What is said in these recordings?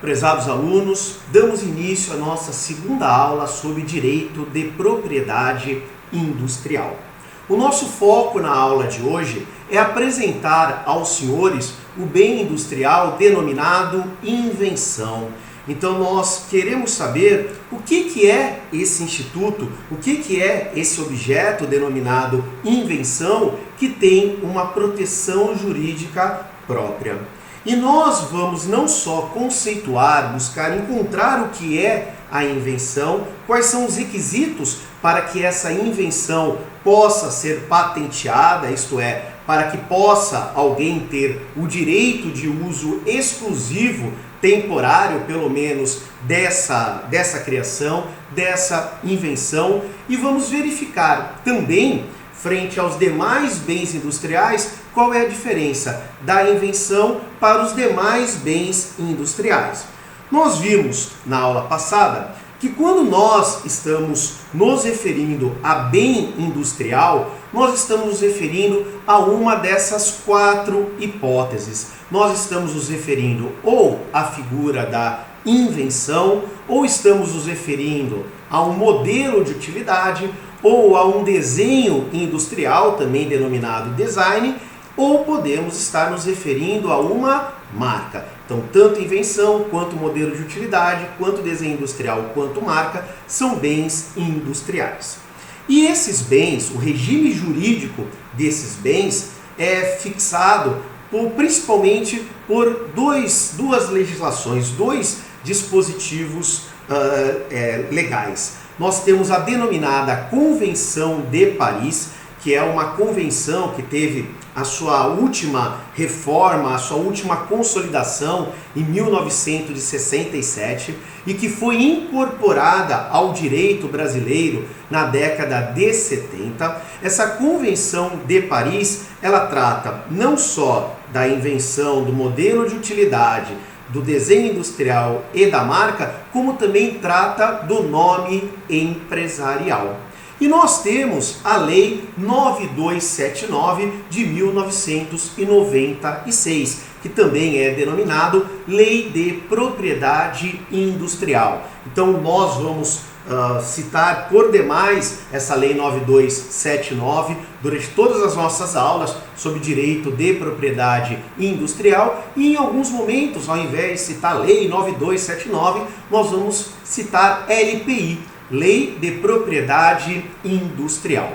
Prezados alunos, damos início à nossa segunda aula sobre direito de propriedade industrial. O nosso foco na aula de hoje é apresentar aos senhores o bem industrial denominado invenção. Então nós queremos saber o que é esse instituto, o que é esse objeto denominado invenção que tem uma proteção jurídica própria. E nós vamos não só conceituar, buscar encontrar o que é a invenção, quais são os requisitos para que essa invenção possa ser patenteada, isto é, para que possa alguém ter o direito de uso exclusivo, temporário pelo menos, dessa criação, dessa invenção, e vamos verificar também, frente aos demais bens industriais, qual é a diferença da invenção para os demais bens industriais. Nós vimos na aula passada que quando nós estamos nos referindo a bem industrial, nós estamos nos referindo a uma dessas quatro hipóteses. Nós estamos nos referindo ou à figura da invenção, ou estamos nos referindo a um modelo de utilidade, ou a um desenho industrial, também denominado design, ou podemos estar nos referindo a uma marca. Então, tanto invenção, quanto modelo de utilidade, quanto desenho industrial, quanto marca, são bens industriais. E esses bens, o regime jurídico desses bens é fixado principalmente por duas legislações, dois dispositivos legais. Nós temos a denominada Convenção de Paris, que é uma convenção que teve a sua última reforma, a sua última consolidação em 1967 e que foi incorporada ao direito brasileiro na década de 70. Essa Convenção de Paris, ela trata não só da invenção do modelo de utilidade, do desenho industrial e da marca, como também trata do nome empresarial. E nós temos a Lei 9279 de 1996, que também é denominado Lei de Propriedade Industrial. Então nós vamos citar por demais essa Lei 9279 durante todas as nossas aulas sobre direito de propriedade industrial, e em alguns momentos, ao invés de citar Lei 9279, nós vamos citar LPI, Lei de Propriedade Industrial.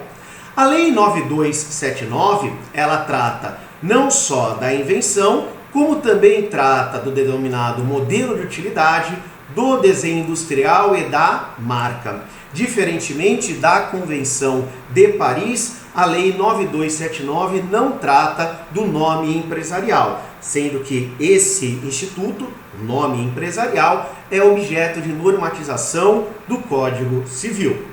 A Lei 9279, ela trata não só da invenção, como também trata do denominado modelo de utilidade, do desenho industrial e da marca. Diferentemente da Convenção de Paris, a Lei 9279 não trata do nome empresarial, sendo que esse instituto, nome empresarial, é objeto de normatização do Código Civil.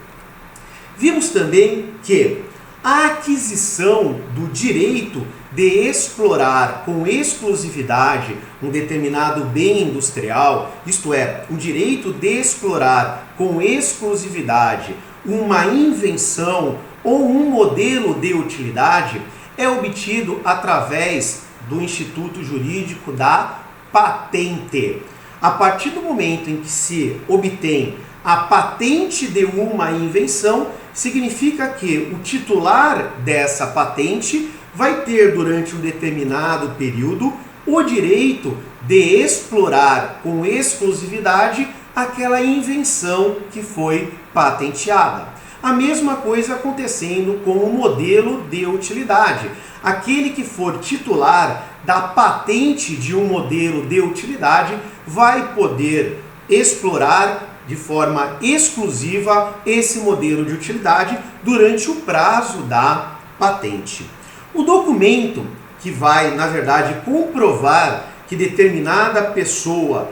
Vimos também que a aquisição do direito de explorar com exclusividade um determinado bem industrial, isto é, o direito de explorar com exclusividade uma invenção ou um modelo de utilidade, é obtido através do instituto jurídico da patente. A partir do momento em que se obtém a patente de uma invenção, significa que o titular dessa patente vai ter durante um determinado período o direito de explorar com exclusividade aquela invenção que foi patenteada. A mesma coisa acontecendo com o modelo de utilidade. Aquele que for titular da patente de um modelo de utilidade vai poder explorar de forma exclusiva esse modelo de utilidade durante o prazo da patente. O documento que vai, na verdade, comprovar que determinada pessoa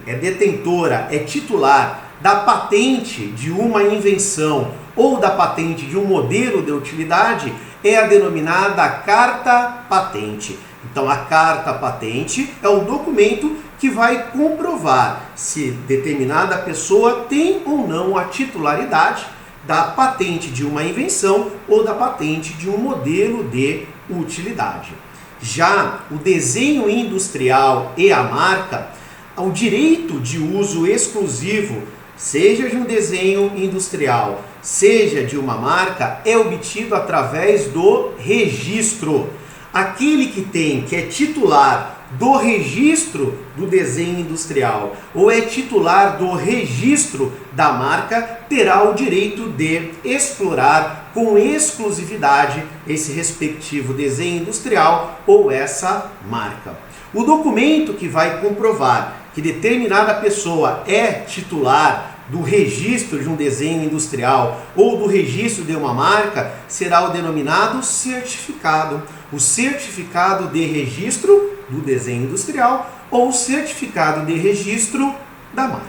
é detentora, é titular da patente de uma invenção ou da patente de um modelo de utilidade é a denominada carta patente. Então, a carta patente é o documento que vai comprovar se determinada pessoa tem ou não a titularidade da patente de uma invenção ou da patente de um modelo de utilidade. Já o desenho industrial e a marca, o direito de uso exclusivo, seja de um desenho industrial, seja de uma marca, é obtido através do registro. Aquele que é titular do registro do desenho industrial ou é titular do registro da marca, terá o direito de explorar com exclusividade esse respectivo desenho industrial ou essa marca. O documento que vai comprovar que determinada pessoa é titular do registro de um desenho industrial ou do registro de uma marca será o denominado certificado. O certificado de registro do desenho industrial ou o certificado de registro da marca.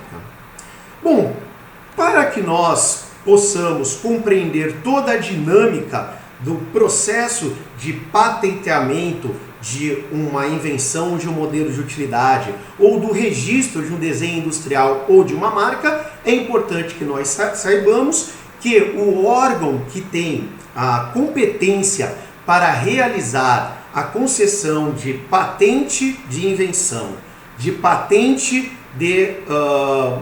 Bom, para que nós possamos compreender toda a dinâmica do processo de patenteamento de uma invenção, de um modelo de utilidade ou do registro de um desenho industrial ou de uma marca, é importante que nós saibamos que o órgão que tem a competência para realizar a concessão de patente de invenção, de patente de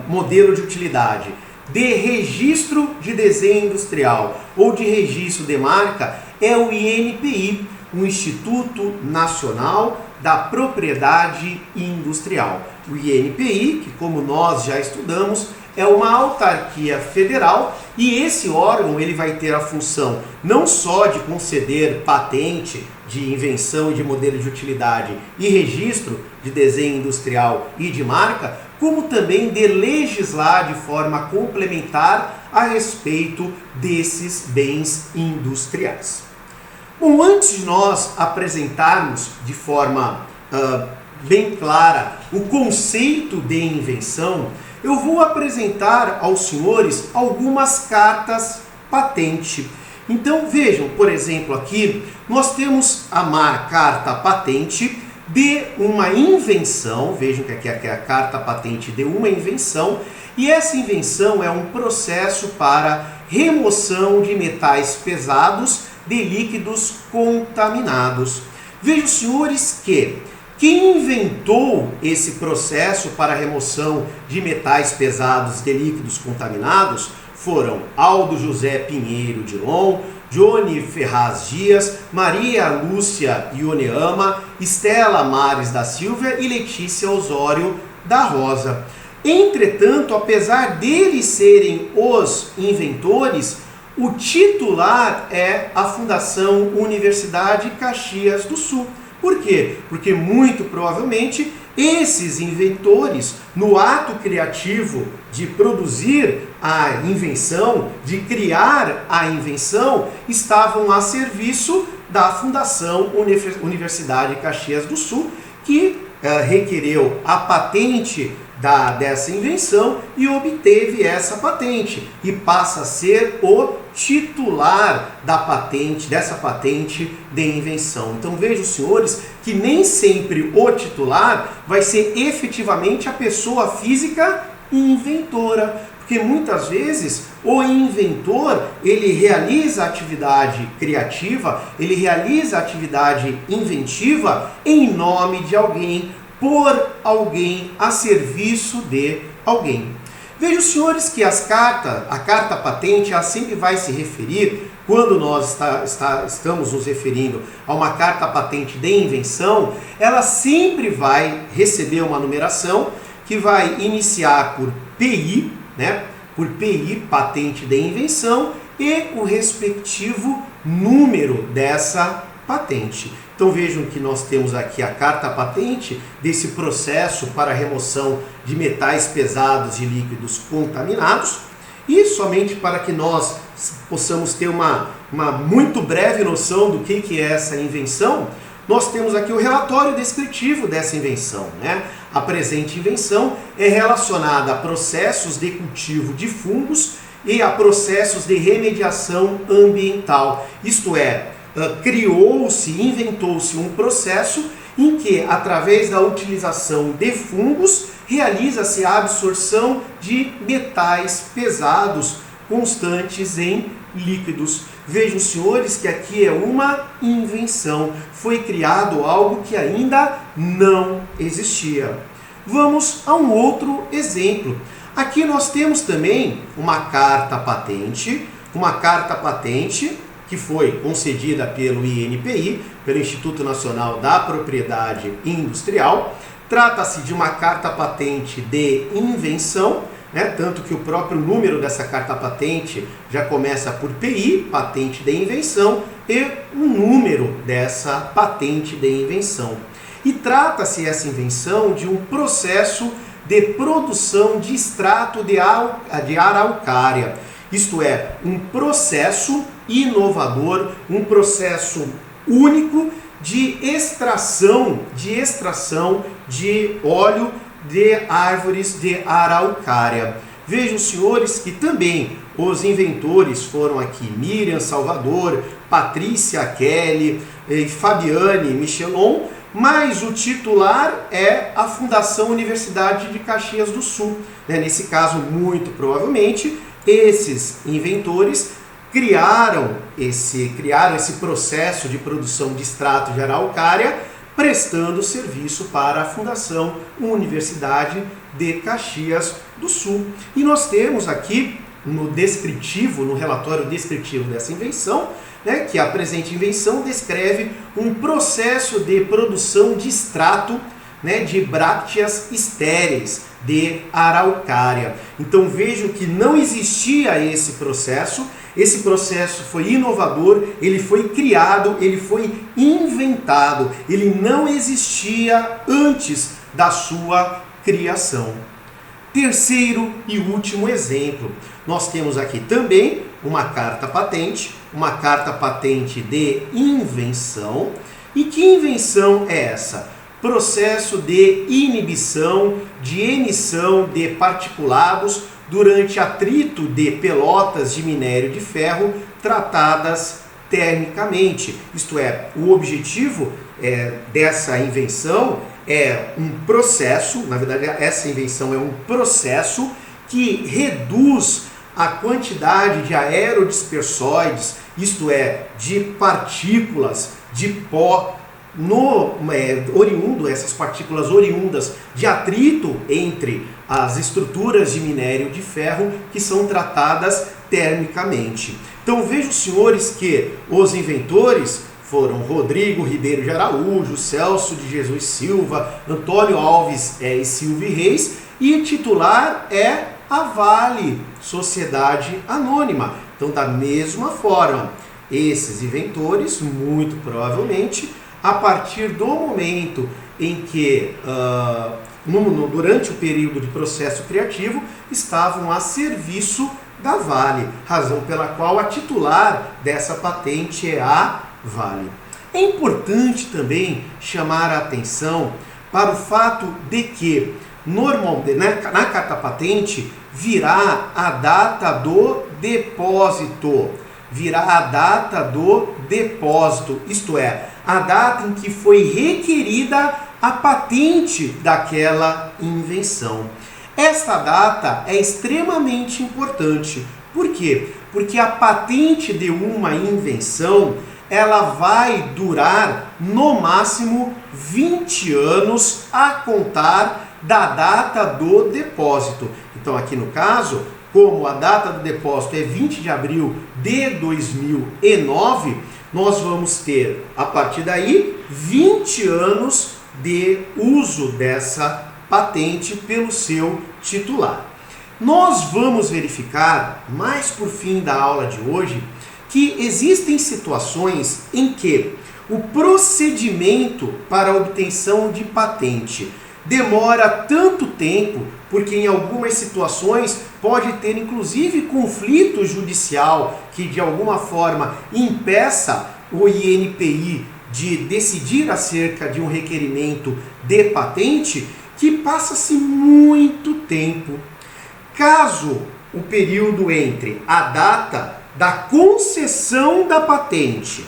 modelo de utilidade, de registro de desenho industrial ou de registro de marca é o INPI, o Instituto Nacional da Propriedade Industrial. O INPI, que como nós já estudamos, é uma autarquia federal e esse órgão ele vai ter a função não só de conceder patente de invenção e de modelo de utilidade e registro de desenho industrial e de marca, como também de legislar de forma complementar a respeito desses bens industriais. Bom, antes de nós apresentarmos de forma bem clara o conceito de invenção, eu vou apresentar aos senhores algumas cartas patente. Então vejam, por exemplo, aqui nós temos a carta patente de uma invenção, vejam que aqui é a carta patente de uma invenção, e essa invenção é um processo para remoção de metais pesados de líquidos contaminados. Vejam, senhores, que quem inventou esse processo para remoção de metais pesados de líquidos contaminados foram Aldo José Pinheiro de Lon, Johnny Ferraz Dias, Maria Lúcia Ioneama, Estela Mares da Silva e Letícia Osório da Rosa. Entretanto, apesar deles serem os inventores, o titular é a Fundação Universidade Caxias do Sul. Por quê? Porque muito provavelmente esses inventores, no ato criativo de produzir a invenção, de criar a invenção, estavam a serviço da Fundação Universidade Caxias do Sul, que requereu a patente dessa invenção e obteve essa patente e passa a ser o titular da patente, dessa patente de invenção. Então vejam, senhores, que nem sempre o titular vai ser efetivamente a pessoa física inventora, porque muitas vezes o inventor ele realiza a atividade criativa, ele realiza a atividade inventiva em nome de alguém, por alguém, a serviço de alguém. Vejam, senhores, que a carta patente, ela sempre vai se referir, quando nós estamos nos referindo a uma carta patente de invenção, ela sempre vai receber uma numeração que vai iniciar por PI, né? Por PI, patente de invenção, e o respectivo número dessa patente. Então vejam que nós temos aqui a carta patente desse processo para remoção de metais pesados e líquidos contaminados. E somente para que nós possamos ter uma muito breve noção do que é essa invenção, nós temos aqui o relatório descritivo dessa invenção, né? A presente invenção é relacionada a processos de cultivo de fungos e a processos de remediação ambiental. Isto é, inventou-se um processo em que, através da utilização de fungos, realiza-se a absorção de metais pesados constantes em líquidos. Vejam, senhores, que aqui é uma invenção. Foi criado algo que ainda não existia. Vamos a um outro exemplo. Aqui nós temos também uma carta patente que foi concedida pelo INPI, pelo Instituto Nacional da Propriedade Industrial. Trata-se de uma carta patente de invenção, tanto que o próprio número dessa carta patente já começa por PI, patente de invenção, e o número dessa patente de invenção. E trata-se essa invenção de um processo de produção de extrato de araucária. Isto é, um processo inovador, um processo único de extração de óleo de árvores de araucária. Vejam, senhores, que também os inventores foram aqui Miriam Salvador, Patrícia Kelly, Fabiane Michelon, mas o titular é a Fundação Universidade de Caxias do Sul. Nesse caso, muito provavelmente, esses inventores criaram esse processo de produção de extrato de araucária, prestando serviço para a Fundação Universidade de Caxias do Sul. E nós temos aqui no relatório descritivo dessa invenção, que a presente invenção descreve um processo de produção de extrato de brácteas estéreis de araucária. Então vejam que não existia esse processo foi inovador, ele foi criado, ele foi inventado, ele não existia antes da sua criação. Terceiro e último exemplo, nós temos aqui também uma carta patente de invenção. E que invenção é essa? Processo de inibição de emissão de particulados durante atrito de pelotas de minério de ferro tratadas termicamente. Isto é, o objetivo dessa invenção é um processo, na verdade essa invenção é um processo que reduz a quantidade de aerodispersóides, isto é, de partículas de pó essas partículas oriundas de atrito entre as estruturas de minério de ferro que são tratadas termicamente. Então vejam, senhores, que os inventores foram Rodrigo Ribeiro de Araújo, Celso de Jesus Silva, Antônio Alves e Silvio Reis, e o titular é a Vale, Sociedade Anônima. Então, da mesma forma, esses inventores, muito provavelmente, a partir do momento em que, durante o período de processo criativo, estavam a serviço da Vale, razão pela qual a titular dessa patente é a Vale. É importante também chamar a atenção para o fato de que, normalmente, na carta patente, virá a data do depósito. Isto é, a data em que foi requerida a patente daquela invenção. Esta data é extremamente importante. Por quê? Porque a patente de uma invenção, ela vai durar no máximo 20 anos a contar da data do depósito. Então, aqui no caso, como a data do depósito é 20 de abril de 2009, nós vamos ter, a partir daí, 20 anos de uso dessa patente pelo seu titular. Nós vamos verificar, mais por fim da aula de hoje, que existem situações em que o procedimento para a obtenção de patente demora tanto tempo, porque em algumas situações pode ter inclusive conflito judicial que de alguma forma impeça o INPI de decidir acerca de um requerimento de patente, que passa-se muito tempo. Caso o período entre a data da concessão da patente,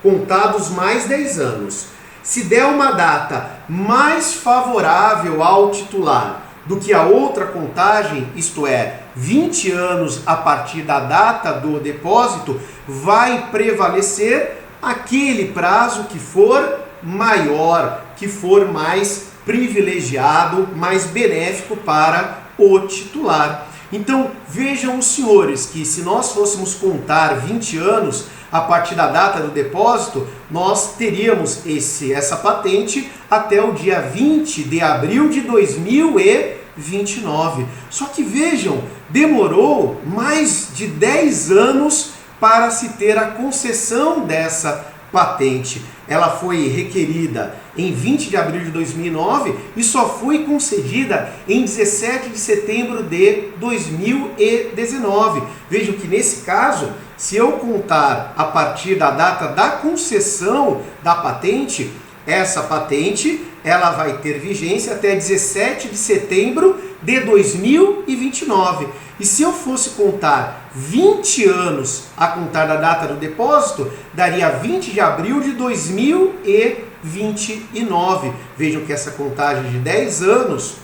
contados mais 10 anos, se der uma data mais favorável ao titular do que a outra contagem, isto é, 20 anos a partir da data do depósito, vai prevalecer aquele prazo que for maior, que for mais privilegiado, mais benéfico para o titular. Então vejam os senhores que se nós fôssemos contar 20 anos a partir da data do depósito, nós teríamos essa patente até o dia 20 de abril de 2029. Só que vejam, demorou mais de 10 anos para se ter a concessão dessa patente. Ela foi requerida em 20 de abril de 2009 e só foi concedida em 17 de setembro de 2019. Vejam que nesse caso, se eu contar a partir da data da concessão da patente, essa patente ela vai ter vigência até 17 de setembro de 2029. E se eu fosse contar 20 anos a contar da data do depósito, daria 20 de abril de 2029. Vejam que essa contagem de 10 anos,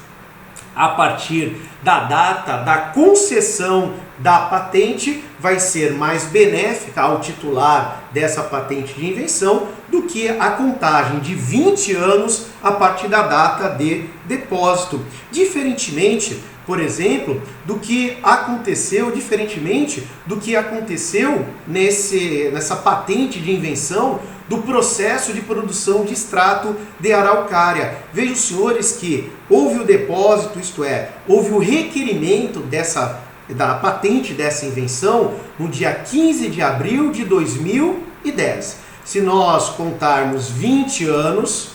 a partir da data da concessão da patente, vai ser mais benéfica ao titular dessa patente de invenção do que a contagem de 20 anos a partir da data de depósito. Diferentemente, por exemplo, do que aconteceu nessa patente de invenção do processo de produção de extrato de araucária. Vejam, senhores, que houve o depósito, isto é, houve o requerimento da patente dessa invenção no dia 15 de abril de 2010. Se nós contarmos 20 anos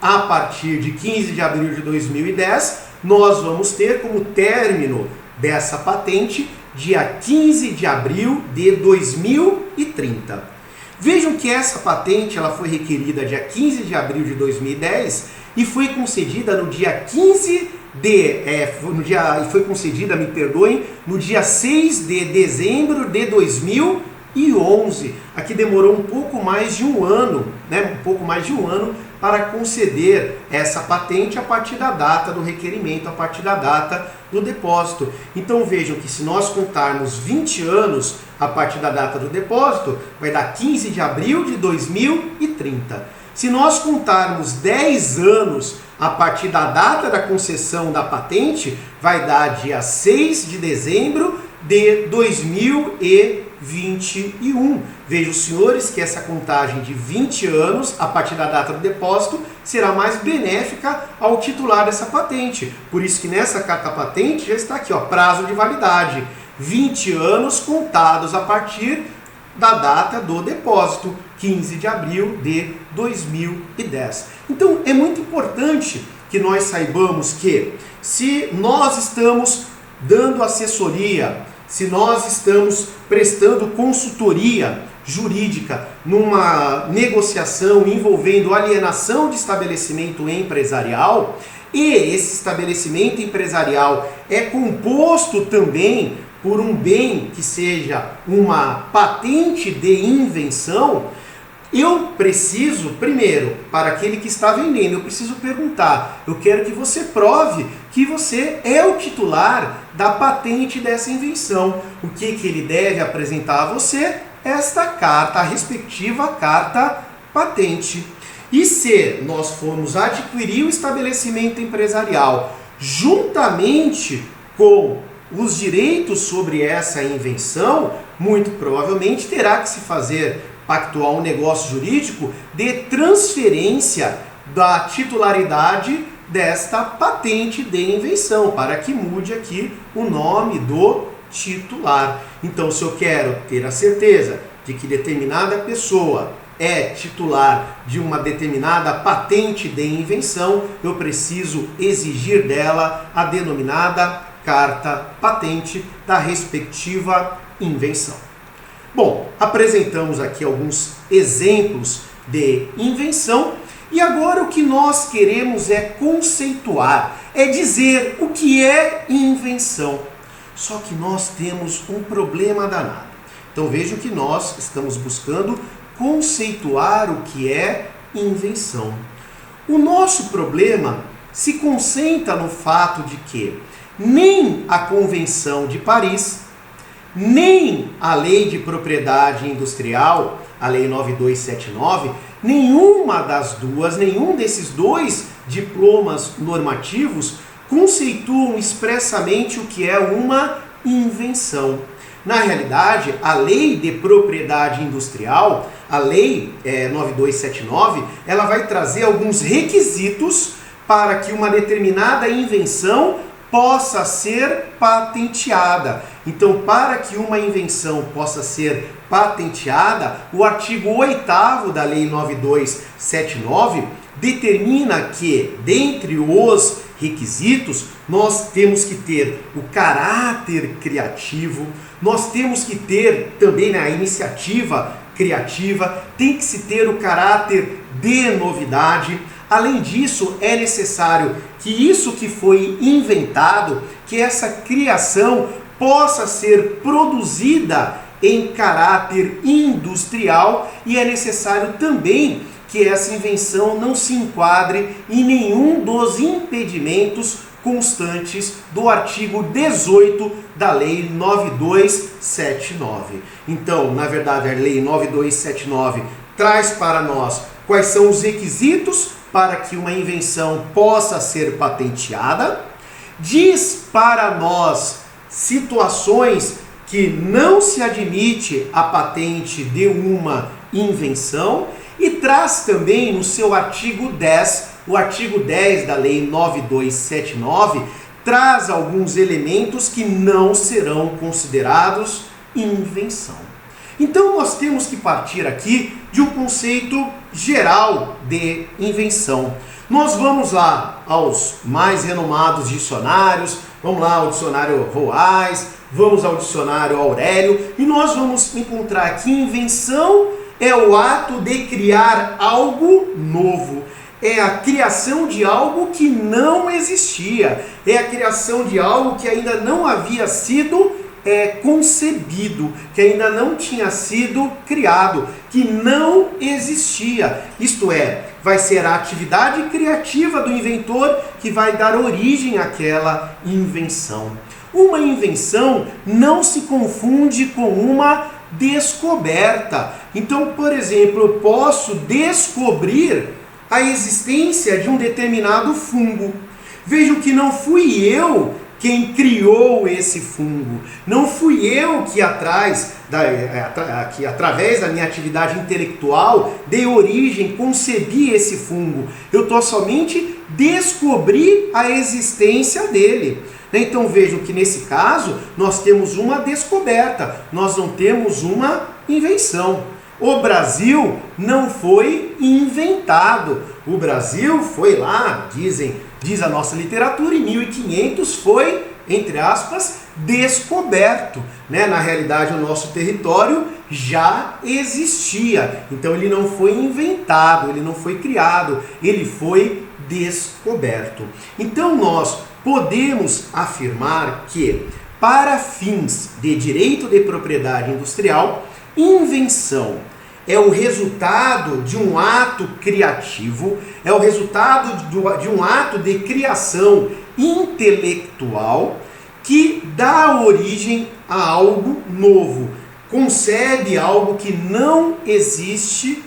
a partir de 15 de abril de 2010, nós vamos ter como término dessa patente dia 15 de abril de 2030. Vejam que essa patente ela foi requerida dia 15 de abril de 2010 e foi concedida no dia 6 de dezembro de 2011. Aqui demorou um pouco mais de um ano, para conceder essa patente a partir da data do requerimento, a partir da data do depósito. Então vejam que se nós contarmos 20 anos a partir da data do depósito, vai dar 15 de abril de 2030. Se nós contarmos 10 anos a partir da data da concessão da patente, vai dar dia 6 de dezembro de 2021. Vejam, senhores, que essa contagem de 20 anos a partir da data do depósito será mais benéfica ao titular dessa patente. Por isso que nessa carta patente já está aqui, prazo de validade, 20 anos contados a partir da data do depósito, 15 de abril de 2010. Então é muito importante que nós saibamos que se nós estamos dando assessoria, se nós estamos prestando consultoria jurídica numa negociação envolvendo alienação de estabelecimento empresarial, e esse estabelecimento empresarial é composto também por um bem que seja uma patente de invenção, eu preciso, primeiro, para aquele que está vendendo, eu preciso perguntar, eu quero que você prove que você é o titular da patente dessa invenção. O que ele deve apresentar a você? Esta carta, a respectiva carta patente. E se nós formos adquirir o estabelecimento empresarial juntamente com os direitos sobre essa invenção, muito provavelmente terá que se pactuar um negócio jurídico de transferência da titularidade desta patente de invenção, para que mude aqui o nome do titular. Então, se eu quero ter a certeza de que determinada pessoa é titular de uma determinada patente de invenção, eu preciso exigir dela a denominada carta patente da respectiva invenção. Bom, apresentamos aqui alguns exemplos de invenção e agora o que nós queremos é conceituar, é dizer o que é invenção. Só que nós temos um problema danado. Então vejam que nós estamos buscando conceituar o que é invenção. O nosso problema se concentra no fato de que nem a Convenção de Paris, nem a Lei de Propriedade Industrial, a Lei 9279, nenhuma das duas, nenhum desses dois diplomas normativos conceituam expressamente o que é uma invenção. Na realidade, a Lei de Propriedade Industrial, a Lei 9279, ela vai trazer alguns requisitos para que uma determinada invenção possa ser patenteada. Então, para que uma invenção possa ser patenteada, o artigo 8º da Lei 9279 determina que, dentre os requisitos, nós temos que ter o caráter criativo, nós temos que ter também a iniciativa criativa, tem que se ter o caráter de novidade. Além disso, é necessário que isso que foi inventado, que essa criação possa ser produzida em caráter industrial, e é necessário também que essa invenção não se enquadre em nenhum dos impedimentos constantes do artigo 18 da Lei 9279. Então, na verdade, a Lei 9279 traz para nós quais são os requisitos para que uma invenção possa ser patenteada, diz para nós situações que não se admite a patente de uma invenção, e traz também no seu artigo 10, o artigo 10 da Lei 9279, traz alguns elementos que não serão considerados invenção. Então nós temos que partir aqui de um conceito geral de invenção. Nós vamos lá aos mais renomados dicionários, vamos lá ao dicionário Roais, vamos ao dicionário Aurélio, e nós vamos encontrar que invenção é o ato de criar algo novo. É a criação de algo que não existia. É a criação de algo que ainda não havia sido concebido, que ainda não tinha sido criado, que não existia. Isto é, vai ser a atividade criativa do inventor que vai dar origem àquela invenção. Uma invenção não se confunde com uma descoberta. Então, por exemplo, eu posso descobrir a existência de um determinado fungo. Vejam que não fui eu quem criou esse fungo. Não fui eu que através da minha atividade intelectual dei origem, concebi esse fungo. Eu estou somente descobrir a existência dele. Então vejam que nesse caso nós temos uma descoberta, nós não temos uma invenção. O Brasil não foi inventado. O Brasil foi lá, diz a nossa literatura, em 1500 foi, entre aspas, descoberto. Na realidade, o nosso território já existia. Então ele não foi inventado, ele não foi criado, ele foi descoberto. Então nós podemos afirmar que, para fins de direito de propriedade industrial, invenção é o resultado de um ato criativo, é o resultado de um ato de criação intelectual que dá origem a algo novo, concebe algo que não existia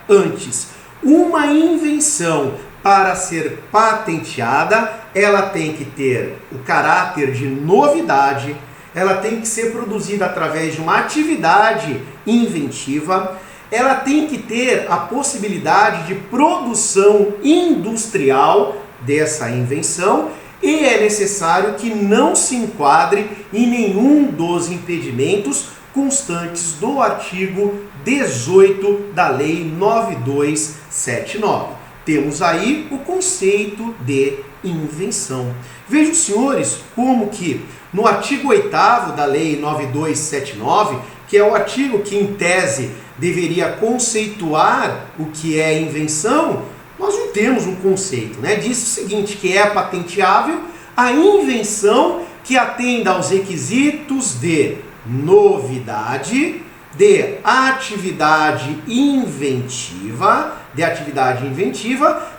antes. Uma invenção, para ser patenteada, ela tem que ter o caráter de novidade, ela tem que ser produzida através de uma atividade inventiva, ela tem que ter a possibilidade de produção industrial dessa invenção, e é necessário que não se enquadre em nenhum dos impedimentos constantes do artigo 18 da Lei 9279. Temos aí o conceito de invenção. Vejam, senhores, como que no artigo 8º da Lei 9279, que é o artigo que em tese deveria conceituar o que é invenção, nós não temos um conceito, Diz o seguinte, que é patenteável a invenção que atenda aos requisitos de novidade, de atividade inventiva,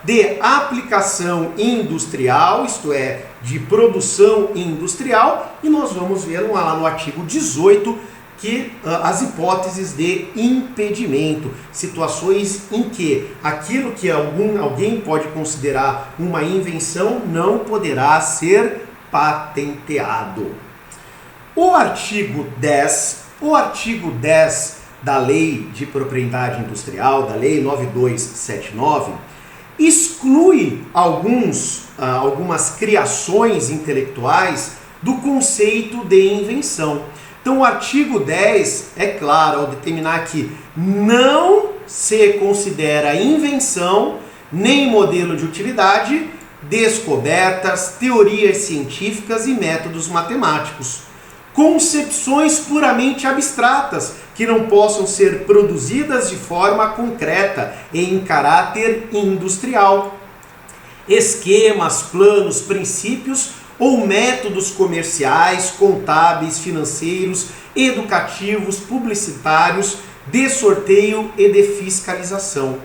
de aplicação industrial, isto é, de produção industrial, e nós vamos ver lá no artigo 18 que as hipóteses de impedimento, situações em que aquilo que alguém pode considerar uma invenção não poderá ser patenteado. O artigo 10 da Lei de Propriedade Industrial, da Lei 9279, exclui algumas criações intelectuais do conceito de invenção. Então o artigo 10 é claro ao determinar que não se considera invenção nem modelo de utilidade, descobertas, teorias científicas e métodos matemáticos, concepções puramente abstratas que não possam ser produzidas de forma concreta e em caráter industrial, esquemas, planos, princípios ou métodos comerciais, contábeis, financeiros, educativos, publicitários, de sorteio e de fiscalização.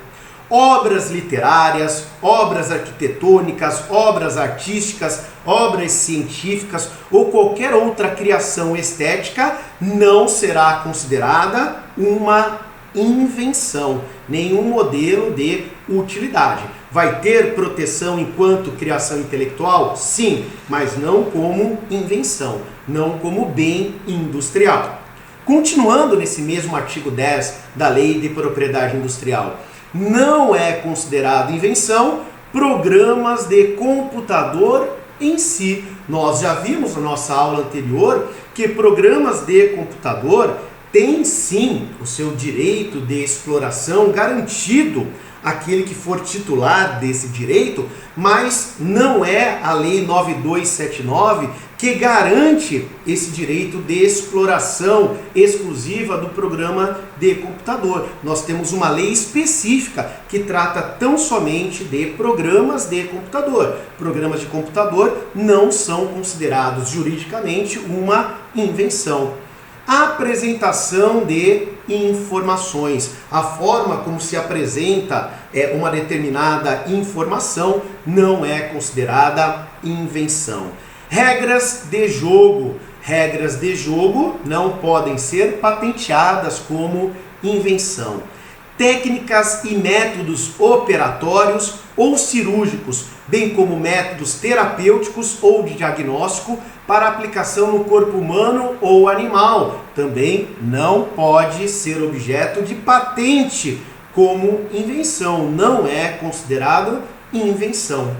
Obras literárias, obras arquitetônicas, obras artísticas, obras científicas ou qualquer outra criação estética não será considerada uma invenção, nenhum modelo de utilidade. Vai ter proteção enquanto criação intelectual? Sim, mas não como invenção, não como bem industrial. Continuando nesse mesmo artigo 10 da Lei de Propriedade Industrial, não é considerado invenção programas de computador em si. Nós já vimos na nossa aula anterior que programas de computador têm sim o seu direito de exploração garantido aquele que for titular desse direito, mas não é a Lei 9279 que garante esse direito de exploração exclusiva do programa de computador. Nós temos uma lei específica que trata tão somente de programas de computador. Programas de computador não são considerados juridicamente uma invenção. A apresentação de informações, a forma como se apresenta uma determinada informação não é considerada invenção. Regras de jogo não podem ser patenteadas como invenção. Técnicas e métodos operatórios ou cirúrgicos, bem como métodos terapêuticos ou de diagnóstico para aplicação no corpo humano ou animal, também não pode ser objeto de patente como invenção, não é considerado invenção.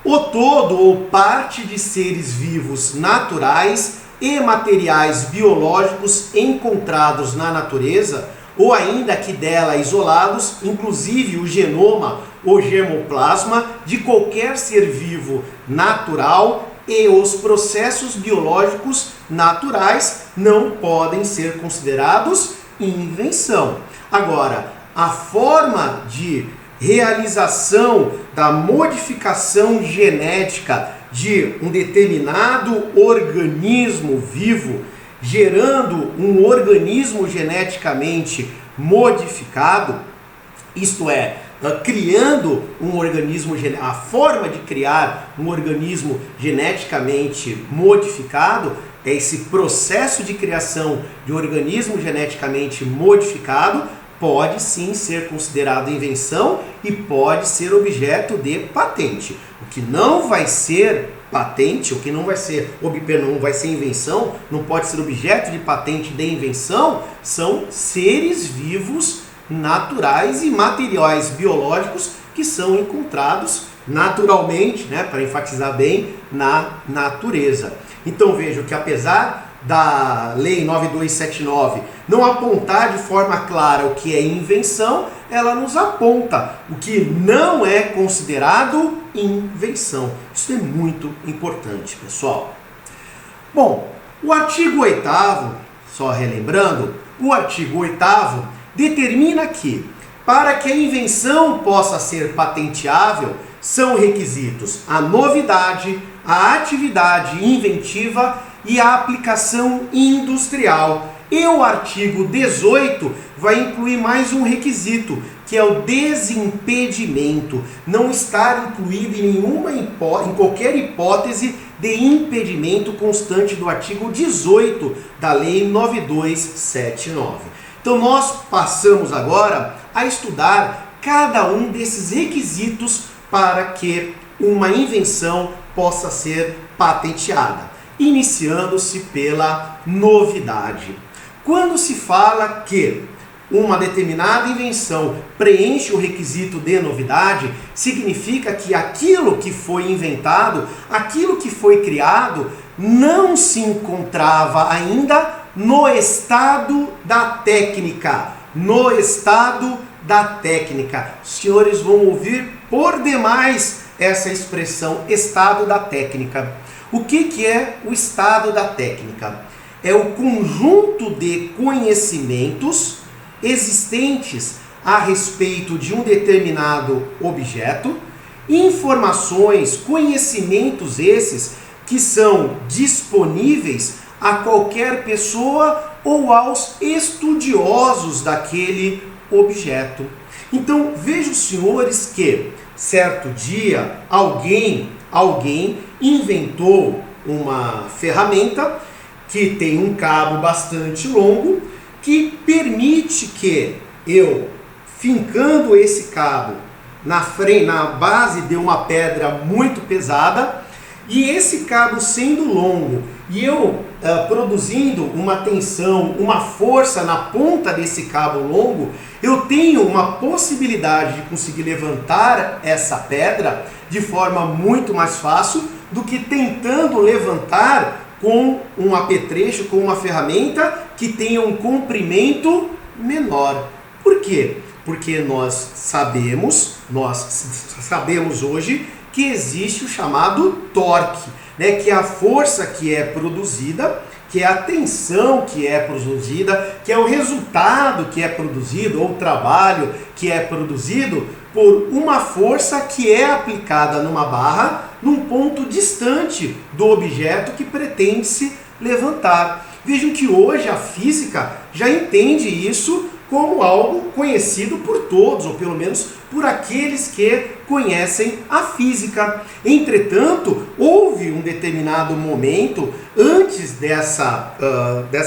O todo ou parte de seres vivos naturais e materiais biológicos encontrados na natureza, ou ainda que dela isolados, inclusive o genoma ou germoplasma de qualquer ser vivo natural e os processos biológicos naturais não podem ser considerados invenção. Agora, a forma de realização da modificação genética de um determinado organismo vivo, gerando um organismo geneticamente modificado, isto é, criando um organismo, a forma de criar um organismo geneticamente modificado, é esse processo de criação de um organismo geneticamente modificado, pode sim ser considerado invenção e pode ser objeto de patente. O que não vai ser patente, o que não vai ser invenção, não pode ser objeto de patente de invenção, são seres vivos naturais e materiais biológicos que são encontrados naturalmente, para enfatizar bem, na natureza. Então vejo que apesar da Lei 9279 não apontar de forma clara o que é invenção, ela nos aponta o que não é considerado invenção. Isso é muito importante, pessoal. Bom, o artigo 8º, só relembrando, o artigo 8º determina que, para que a invenção possa ser patenteável, são requisitos a novidade, a atividade inventiva e a aplicação industrial. E o artigo 18 vai incluir mais um requisito, que é o desimpedimento, não estar incluído em qualquer hipótese de impedimento constante do artigo 18 da Lei 9279. Então nós passamos agora a estudar cada um desses requisitos para que uma invenção possa ser patenteada, iniciando-se pela novidade. Quando se fala que uma determinada invenção preenche o requisito de novidade, significa que aquilo que foi inventado, aquilo que foi criado, não se encontrava ainda no estado da técnica. No estado da técnica. Os senhores vão ouvir por demais essa expressão, estado da técnica. O que é o estado da técnica? É o conjunto de conhecimentos existentes a respeito de um determinado objeto, informações, conhecimentos esses que são disponíveis a qualquer pessoa ou aos estudiosos daquele objeto. Então, vejam, senhores, que certo dia alguém inventou uma ferramenta que tem um cabo bastante longo que permite que eu, fincando esse cabo na base de uma pedra muito pesada, e esse cabo sendo longo e eu produzindo uma tensão, uma força na ponta desse cabo longo, eu tenho uma possibilidade de conseguir levantar essa pedra de forma muito mais fácil do que tentando levantar com um apetrecho, com uma ferramenta que tenha um comprimento menor. Por quê? Porque nós sabemos hoje que existe o chamado torque, né? Que é a força que é produzida, que é a tensão que é produzida, que é o resultado que é produzido, ou o trabalho que é produzido por uma força que é aplicada numa barra, num ponto distante do objeto que pretende-se levantar. Vejam que hoje a física já entende isso como algo conhecido por todos, ou pelo menos por aqueles que conhecem a física. Entretanto, houve um determinado momento, antes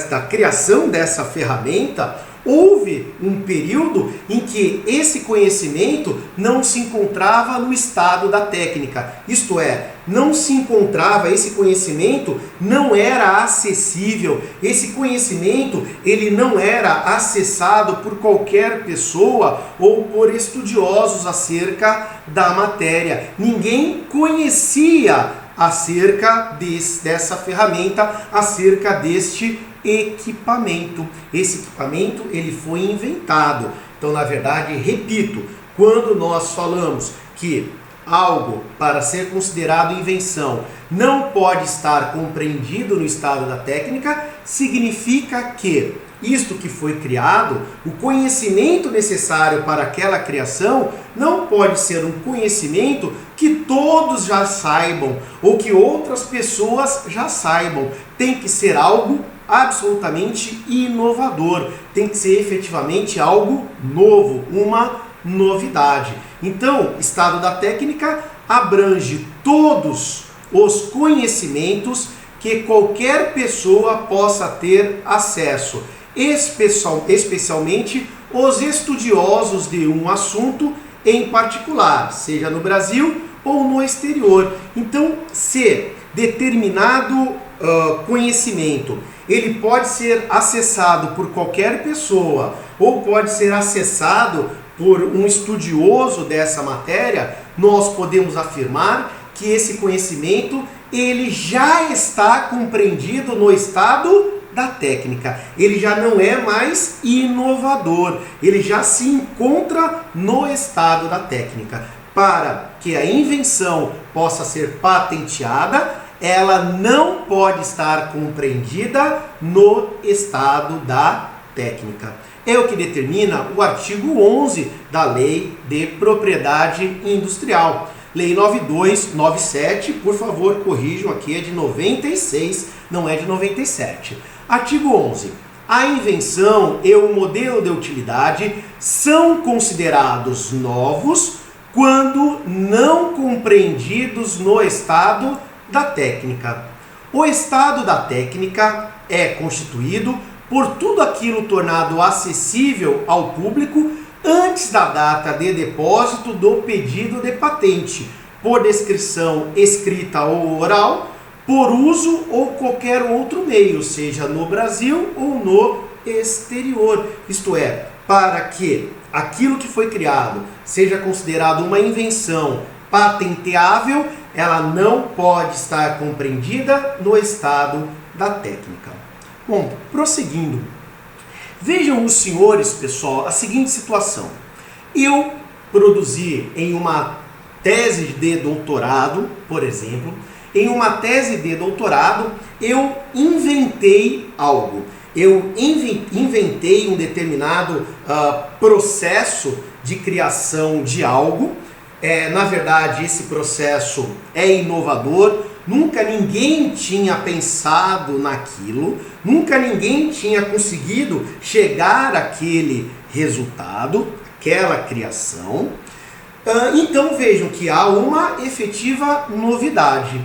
da criação dessa ferramenta, houve um período em que esse conhecimento não se encontrava no estado da técnica. Isto é, não se encontrava, esse conhecimento não era acessível, esse conhecimento ele não era acessado por qualquer pessoa ou por estudiosos acerca da matéria. Ninguém conhecia acerca dessa ferramenta, acerca deste equipamento. Esse equipamento ele foi inventado. Então, na verdade, repito, quando nós falamos que algo, para ser considerado invenção, não pode estar compreendido no estado da técnica, significa que isto que foi criado, o conhecimento necessário para aquela criação, não pode ser um conhecimento que todos já saibam ou que outras pessoas já saibam. Tem que ser algo absolutamente inovador, tem que ser efetivamente algo novo, uma novidade. Então, estado da técnica abrange todos os conhecimentos que qualquer pessoa possa ter acesso, especialmente os estudiosos de um assunto em particular, seja no Brasil ou no exterior. Então, se determinado conhecimento ele pode ser acessado por qualquer pessoa ou pode ser acessado por um estudioso dessa matéria, nós podemos afirmar que esse conhecimento ele já está compreendido no estado da técnica. Ele já não é mais inovador, ele já se encontra no estado da técnica. Para que a invenção possa ser patenteada, ela não pode estar compreendida no estado da técnica. É o que determina o artigo 11 da Lei de Propriedade Industrial. Lei 9297, por favor, corrijam aqui, é de 96, não é de 97. Artigo 11. a invenção e o modelo de utilidade são considerados novos quando não compreendidos no estado da técnica. O estado da técnica é constituído por tudo aquilo tornado acessível ao público antes da data de depósito do pedido de patente, por descrição escrita ou oral, por uso ou qualquer outro meio, seja no Brasil ou no exterior. Isto é, para que aquilo que foi criado seja considerado uma invenção patenteável, ela não pode estar compreendida no estado da técnica. Bom, prosseguindo. Vejam os senhores, pessoal, a seguinte situação. Eu produzi em uma tese de doutorado, por exemplo, em uma tese de doutorado, eu inventei algo. Eu inventei um determinado processo de criação de algo. Na verdade, esse processo é inovador. Nunca ninguém tinha pensado naquilo. Nunca ninguém tinha conseguido chegar àquele resultado, aquela criação. Então vejam que há uma efetiva novidade.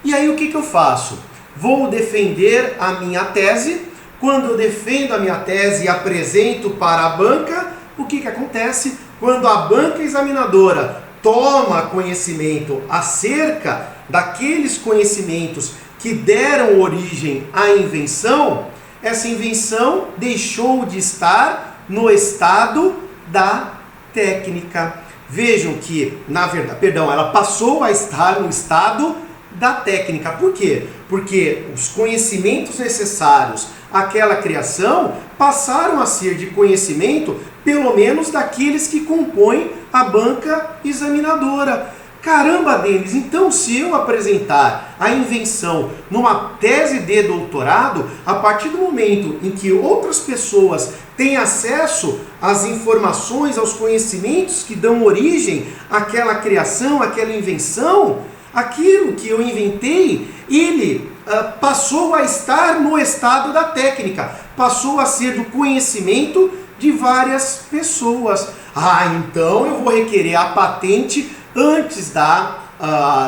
E aí o que eu faço? Vou defender a minha tese. Quando eu defendo a minha tese e apresento para a banca, o que acontece? Quando a banca examinadora toma conhecimento acerca daqueles conhecimentos que deram origem à invenção, essa invenção deixou de estar no estado da técnica. Vejam que, na verdade, ela passou a estar no estado da técnica. Por quê? Porque os conhecimentos necessários àquela criação passaram a ser de conhecimento, pelo menos daqueles que compõem a banca examinadora. Caramba, Denis, então se eu apresentar a invenção numa tese de doutorado, a partir do momento em que outras pessoas têm acesso às informações, aos conhecimentos que dão origem àquela criação, àquela invenção, aquilo que eu inventei, ele passou a estar no estado da técnica, passou a ser do conhecimento de várias pessoas. Então eu vou requerer a patente antes da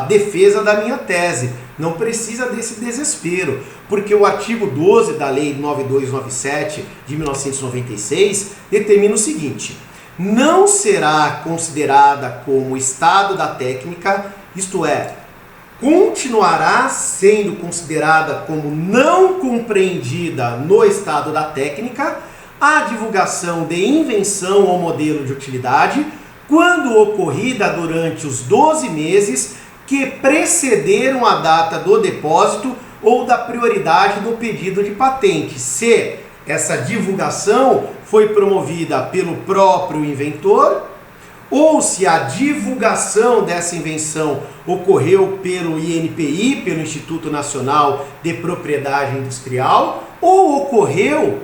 defesa da minha tese. Não precisa desse desespero, porque o artigo 12 da Lei 9297 de 1996 determina o seguinte: não será considerada como estado da técnica, isto é, continuará sendo considerada como não compreendida no estado da técnica a divulgação de invenção ou modelo de utilidade quando ocorrida durante os 12 meses que precederam a data do depósito ou da prioridade do pedido de patente, se essa divulgação foi promovida pelo próprio inventor ou se a divulgação dessa invenção ocorreu pelo INPI, pelo Instituto Nacional de Propriedade Industrial, ou ocorreu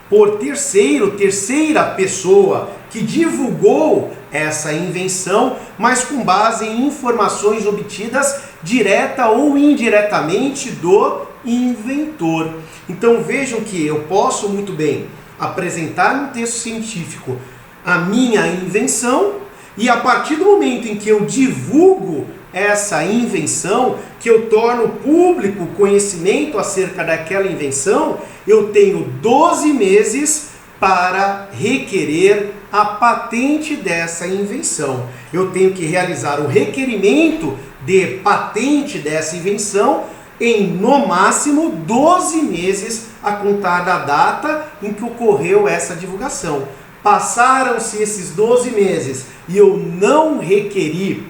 por terceira pessoa que divulgou essa invenção, mas com base em informações obtidas direta ou indiretamente do inventor. Então vejam que eu posso muito bem apresentar no texto científico a minha invenção, e a partir do momento em que eu divulgo essa invenção, que eu torno público o conhecimento acerca daquela invenção, eu tenho 12 meses para requerer a patente dessa invenção. Eu tenho que realizar o requerimento de patente dessa invenção em, no máximo, 12 meses a contar da data em que ocorreu essa divulgação. Passaram-se esses 12 meses e eu não requeri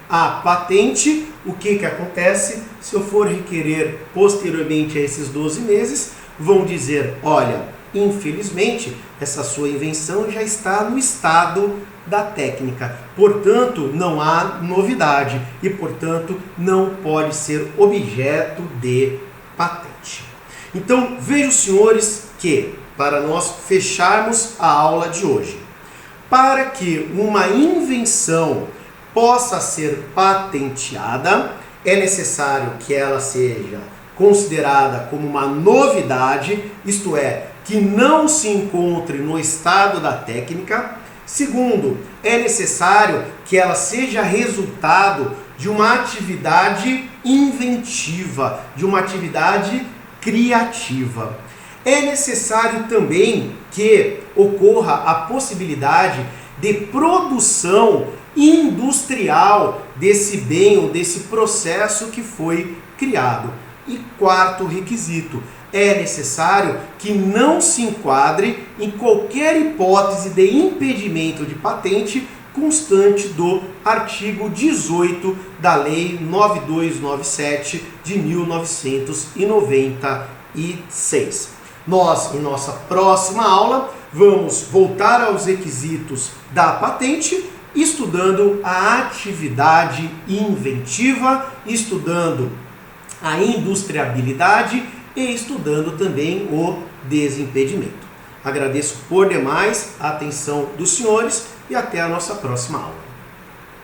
a patente, o que acontece? Se eu for requerer posteriormente a esses 12 meses, vão dizer: olha, infelizmente, essa sua invenção já está no estado da técnica, portanto, não há novidade e, portanto, não pode ser objeto de patente. Então, vejam, senhores, que para nós fecharmos a aula de hoje, para que uma invenção possa ser patenteada, é necessário que ela seja considerada como uma novidade, isto é, que não se encontre no estado da técnica. Segundo, é necessário que ela seja resultado de uma atividade inventiva, de uma atividade criativa. É necessário também que ocorra a possibilidade de produção industrial desse bem ou desse processo que foi criado. E quarto requisito, é necessário que não se enquadre em qualquer hipótese de impedimento de patente constante do artigo 18 da Lei 9297 de 1996. Nós, em nossa próxima aula, vamos voltar aos requisitos da patente, estudando a atividade inventiva, estudando a industriabilidade e estudando também o desimpedimento. Agradeço por demais a atenção dos senhores e até a nossa próxima aula.